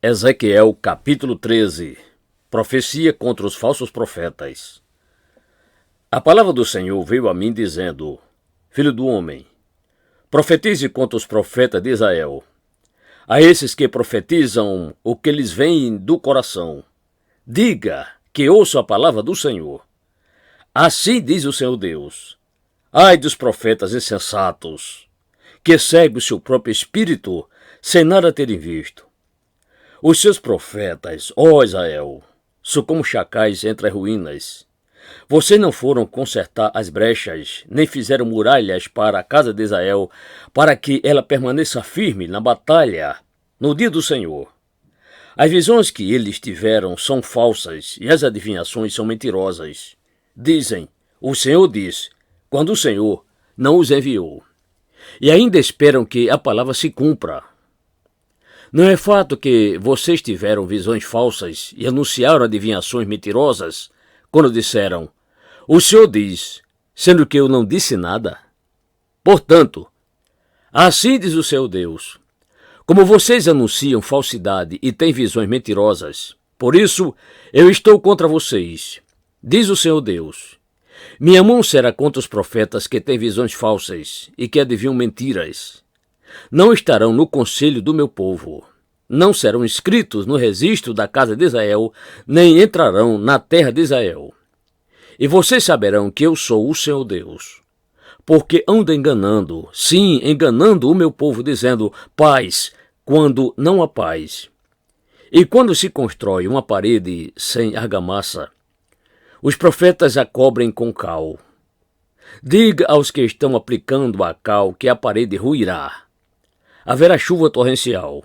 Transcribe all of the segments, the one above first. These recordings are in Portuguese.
Ezequiel capítulo 13. Profecia contra os falsos profetas. A palavra do Senhor veio a mim dizendo: Filho do homem, profetize contra os profetas de Israel, a esses que profetizam o que lhes vem do coração. Diga que ouço a palavra do Senhor. Assim diz o Senhor Deus: ai dos profetas insensatos, que seguem o seu próprio espírito, sem nada terem visto. Os seus profetas, ó Israel, são como chacais entre as ruínas. Vocês não foram consertar as brechas, nem fizeram muralhas para a casa de Israel, para que ela permaneça firme na batalha no dia do Senhor. As visões que eles tiveram são falsas e as adivinhações são mentirosas. Dizem: o Senhor diz, quando o Senhor não os enviou. E ainda esperam que a palavra se cumpra. Não é fato que vocês tiveram visões falsas e anunciaram adivinhações mentirosas quando disseram: o Senhor diz, sendo que eu não disse nada? Portanto, assim diz o seu Deus: como vocês anunciam falsidade e têm visões mentirosas, por isso eu estou contra vocês, diz o Senhor Deus. Minha mão será contra os profetas que têm visões falsas e que adivinham mentiras. Não estarão no conselho do meu povo, não serão inscritos no registro da casa de Israel, nem entrarão na terra de Israel. E vocês saberão que eu sou o Senhor Deus, porque ando enganando, sim, enganando o meu povo, dizendo paz, quando não há paz. E quando se constrói uma parede sem argamassa, os profetas a cobrem com cal. Diga aos que estão aplicando a cal que a parede ruirá. Haverá chuva torrencial.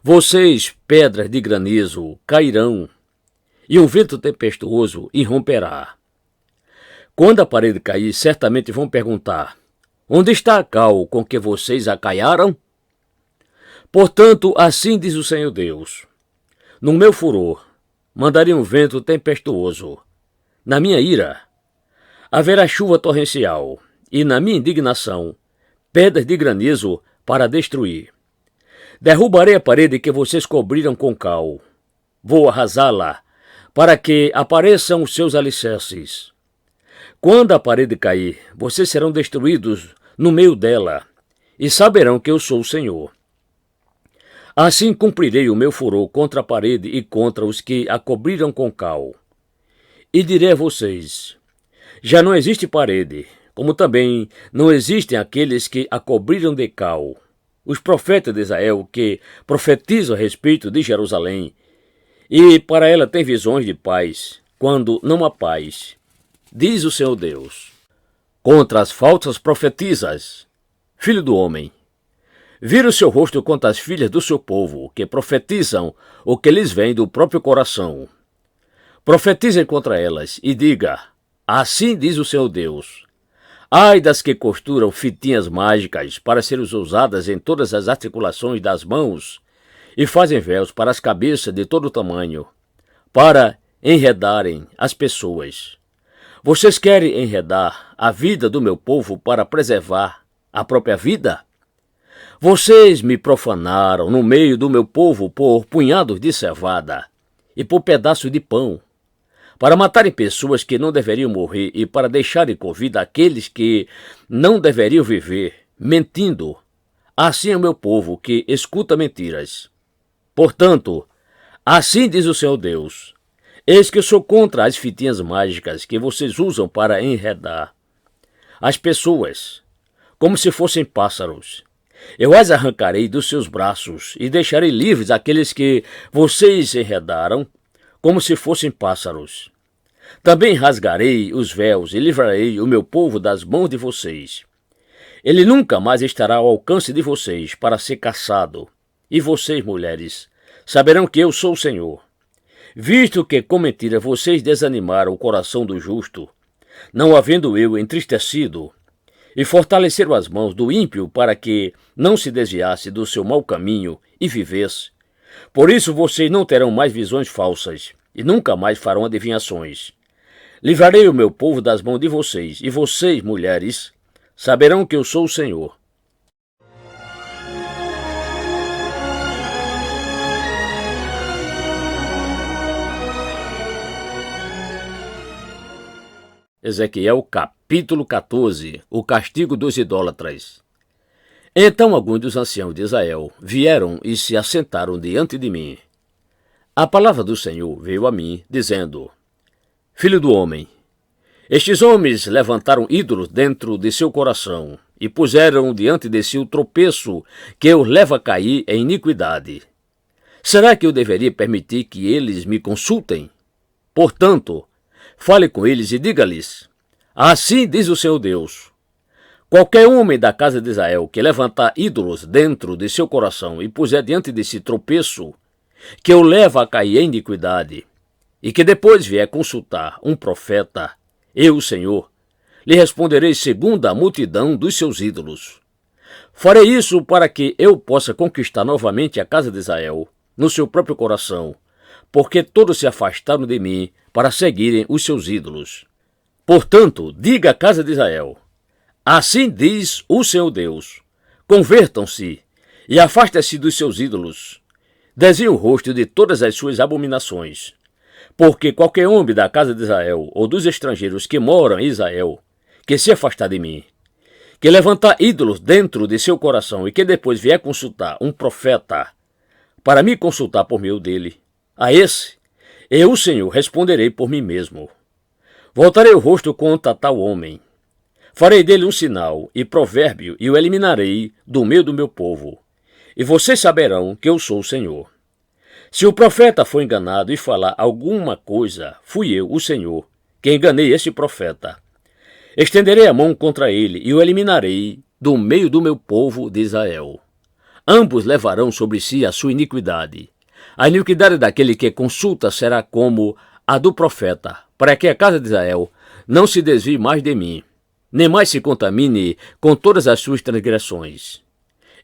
Vocês, pedras de granizo, cairão, e um vento tempestuoso irromperá. Quando a parede cair, certamente vão perguntar: onde está a cal com que vocês a caiaram? Portanto, assim diz o Senhor Deus: no meu furor, mandarei um vento tempestuoso. Na minha ira, haverá chuva torrencial, e na minha indignação, pedras de granizo para destruir. Derrubarei a parede que vocês cobriram com cal. Vou arrasá-la, para que apareçam os seus alicerces. Quando a parede cair, vocês serão destruídos no meio dela, e saberão que eu sou o Senhor. Assim cumprirei o meu furor contra a parede e contra os que a cobriram com cal. E direi a vocês: já não existe parede, como também não existem aqueles que a cobriram de cal. Os profetas de Israel que profetizam a respeito de Jerusalém, e para ela têm visões de paz, quando não há paz, diz o Senhor Deus. Contra as falsas profetizas, filho do homem, vira o seu rosto contra as filhas do seu povo, que profetizam o que lhes vem do próprio coração. Profetizem contra elas e diga: assim diz o Senhor Deus. Ai das que costuram fitinhas mágicas para serem usadas em todas as articulações das mãos e fazem véus para as cabeças de todo tamanho, para enredarem as pessoas. Vocês querem enredar a vida do meu povo para preservar a própria vida? Vocês me profanaram no meio do meu povo por punhados de cevada e por pedaços de pão, para matarem pessoas que não deveriam morrer e para deixarem com vida aqueles que não deveriam viver, mentindo. Assim é o meu povo que escuta mentiras. Portanto, assim diz o Senhor Deus: eis que eu sou contra as fitinhas mágicas que vocês usam para enredar as pessoas, como se fossem pássaros. Eu as arrancarei dos seus braços e deixarei livres aqueles que vocês enredaram, como se fossem pássaros. Também rasgarei os véus e livrarei o meu povo das mãos de vocês. Ele nunca mais estará ao alcance de vocês para ser caçado. E vocês, mulheres, saberão que eu sou o Senhor. Visto que com mentira vocês desanimaram o coração do justo, não havendo eu entristecido, e fortaleceram as mãos do ímpio para que não se desviasse do seu mau caminho e vivesse. Por isso vocês não terão mais visões falsas, e nunca mais farão adivinhações. Livrarei o meu povo das mãos de vocês, e vocês, mulheres, saberão que eu sou o Senhor. Ezequiel capítulo 14. O castigo dos idólatras. Então alguns dos anciãos de Israel vieram e se assentaram diante de mim. A palavra do Senhor veio a mim, dizendo: Filho do homem, estes homens levantaram ídolos dentro de seu coração e puseram diante de si o tropeço que os leva a cair em iniquidade. Será que eu deveria permitir que eles me consultem? Portanto, fale com eles e diga-lhes: assim diz o Senhor Deus: qualquer homem da casa de Israel que levantar ídolos dentro de seu coração e puser diante de si tropeço, que o leva a cair em iniquidade, e que depois vier consultar um profeta, eu, o Senhor, lhe responderei segundo a multidão dos seus ídolos. Farei isso para que eu possa conquistar novamente a casa de Israel no seu próprio coração, porque todos se afastaram de mim para seguirem os seus ídolos. Portanto, diga à casa de Israel: assim diz o Senhor Deus: convertam-se e afastem-se dos seus ídolos. Desviem o rosto de todas as suas abominações. Porque qualquer homem da casa de Israel ou dos estrangeiros que moram em Israel, que se afastar de mim, que levantar ídolos dentro de seu coração e que depois vier consultar um profeta, para me consultar por meio dele, a esse, eu, o Senhor, responderei por mim mesmo. Voltarei o rosto contra tal homem. Farei dele um sinal e provérbio e o eliminarei do meio do meu povo. E vocês saberão que eu sou o Senhor. Se o profeta for enganado e falar alguma coisa, fui eu, o Senhor, que enganei esse profeta. Estenderei a mão contra ele e o eliminarei do meio do meu povo de Israel. Ambos levarão sobre si a sua iniquidade. A iniquidade daquele que consulta será como a do profeta, para que a casa de Israel não se desvie mais de mim, nem mais se contamine com todas as suas transgressões.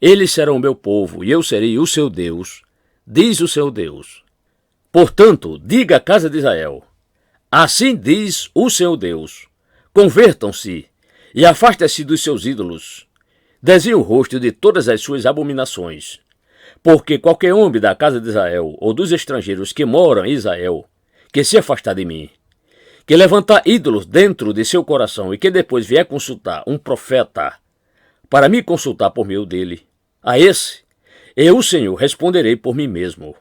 Eles serão o meu povo, e eu serei o seu Deus, diz o seu Deus. Portanto, diga à casa de Israel: assim diz o Senhor Deus: convertam-se e afastem-se dos seus ídolos. Desviem o rosto de todas as suas abominações. Porque qualquer homem da casa de Israel ou dos estrangeiros que moram em Israel, que se afastar de mim, que levantar ídolos dentro de seu coração e que depois vier consultar um profeta, para me consultar por meio dele, a esse, eu, o Senhor, responderei por mim mesmo.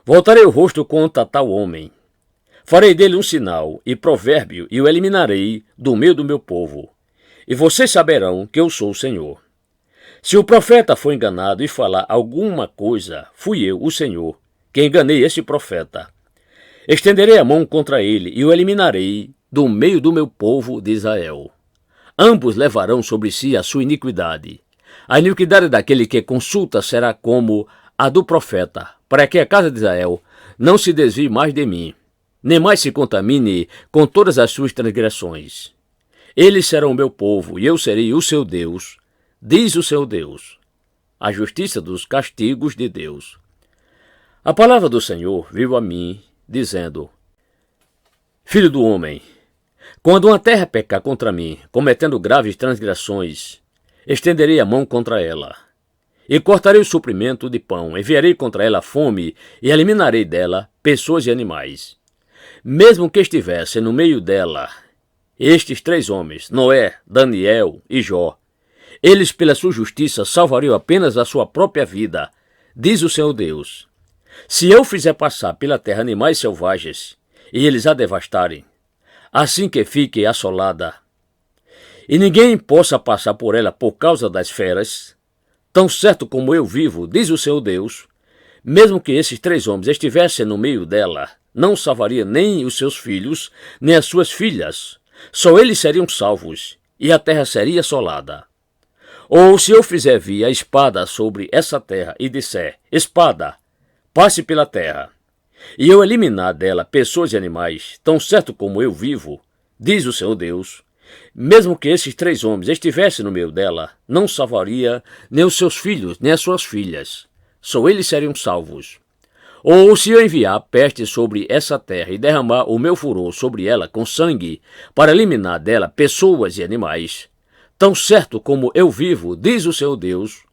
Voltarei o rosto contra tal homem. Farei dele um sinal e provérbio e o eliminarei do meio do meu povo. E vocês saberão que eu sou o Senhor. Se o profeta for enganado e falar alguma coisa, fui eu, o Senhor, que enganei esse profeta. Estenderei a mão contra ele e o eliminarei do meio do meu povo de Israel. Ambos levarão sobre si a sua iniquidade. A iniquidade daquele que consulta será como a do profeta, para que a casa de Israel não se desvie mais de mim, nem mais se contamine com todas as suas transgressões. Eles serão o meu povo, e eu serei o seu Deus, diz o seu Deus. A justiça dos castigos de Deus. A palavra do Senhor veio a mim, dizendo: Filho do homem, quando uma terra pecar contra mim, cometendo graves transgressões, estenderei a mão contra ela, e cortarei o suprimento de pão, enviarei contra ela fome, e eliminarei dela pessoas e animais. Mesmo que estivesse no meio dela estes 3 homens, Noé, Daniel e Jó, eles pela sua justiça salvariam apenas a sua própria vida, diz o Senhor Deus. Se eu fizer passar pela terra animais selvagens, e eles a devastarem, assim que fique assolada, e ninguém possa passar por ela por causa das feras, tão certo como eu vivo, diz o Senhor Deus, mesmo que esses 3 homens estivessem no meio dela, não salvaria nem os seus filhos, nem as suas filhas. Só eles seriam salvos, e a terra seria assolada. Ou se eu fizer vir a espada sobre essa terra e disser: espada, passe pela terra, e eu eliminar dela pessoas e animais, tão certo como eu vivo, diz o Senhor Deus, mesmo que esses 3 homens estivessem no meio dela, não salvaria nem os seus filhos, nem as suas filhas. Só eles seriam salvos. Ou se eu enviar peste sobre essa terra e derramar o meu furor sobre ela com sangue, para eliminar dela pessoas e animais, tão certo como eu vivo, diz o Senhor Deus,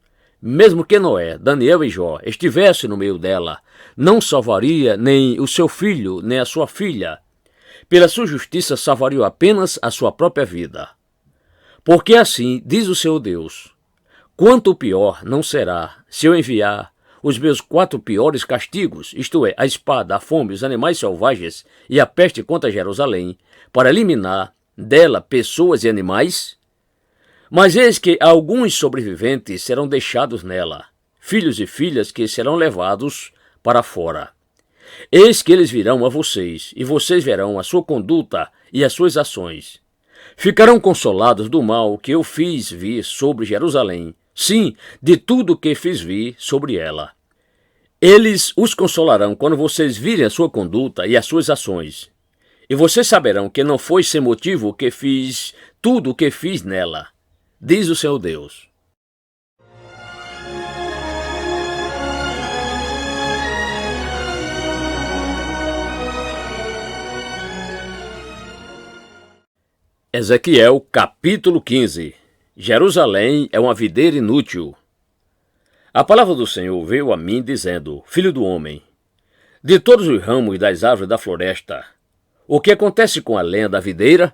mesmo que Noé, Daniel e Jó estivessem no meio dela, não salvaria nem o seu filho, nem a sua filha. pela sua justiça salvariam apenas a sua própria vida. Porque assim diz o Senhor Deus: quanto pior não será se eu enviar os meus 4 piores castigos, isto é, a espada, a fome, os animais selvagens e a peste contra Jerusalém, para eliminar dela pessoas e animais? Mas eis que alguns sobreviventes serão deixados nela, filhos e filhas que serão levados para fora. Eis que eles virão a vocês, e vocês verão a sua conduta e as suas ações. Ficarão consolados do mal que eu fiz vir sobre Jerusalém, sim, de tudo que fiz vir sobre ela. Eles os consolarão quando vocês virem a sua conduta e as suas ações. E vocês saberão que não foi sem motivo que fiz tudo o que fiz nela, diz o Senhor Deus. Ezequiel capítulo 15. Jerusalém é uma videira inútil. A palavra do Senhor veio a mim dizendo: filho do homem, de todos os ramos das árvores da floresta, o que acontece com a lenha da videira?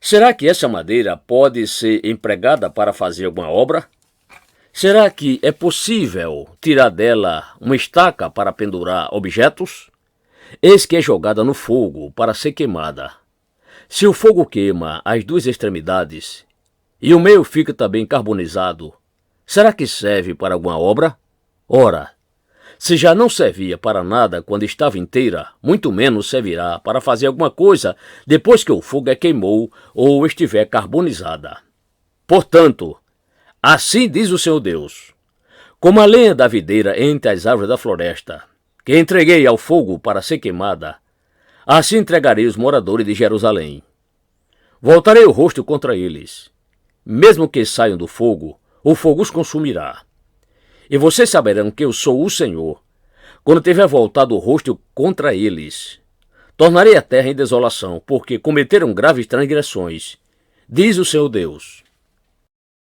Será que essa madeira pode ser empregada para fazer alguma obra? Será que é possível tirar dela uma estaca para pendurar objetos? Eis que é jogada no fogo para ser queimada. Se o fogo queima as 2 extremidades, e o meio fica também carbonizado, será que serve para alguma obra? Ora, se já não servia para nada quando estava inteira, muito menos servirá para fazer alguma coisa depois que o fogo a queimou ou estiver carbonizada. Portanto, assim diz o Senhor Deus: como a lenha da videira entre as árvores da floresta, que entreguei ao fogo para ser queimada, assim entregarei os moradores de Jerusalém. Voltarei o rosto contra eles. Mesmo que saiam do fogo, o fogo os consumirá. E vocês saberão que eu sou o Senhor, quando tiver voltado o rosto contra eles. Tornarei a terra em desolação, porque cometeram graves transgressões, diz o Senhor Deus.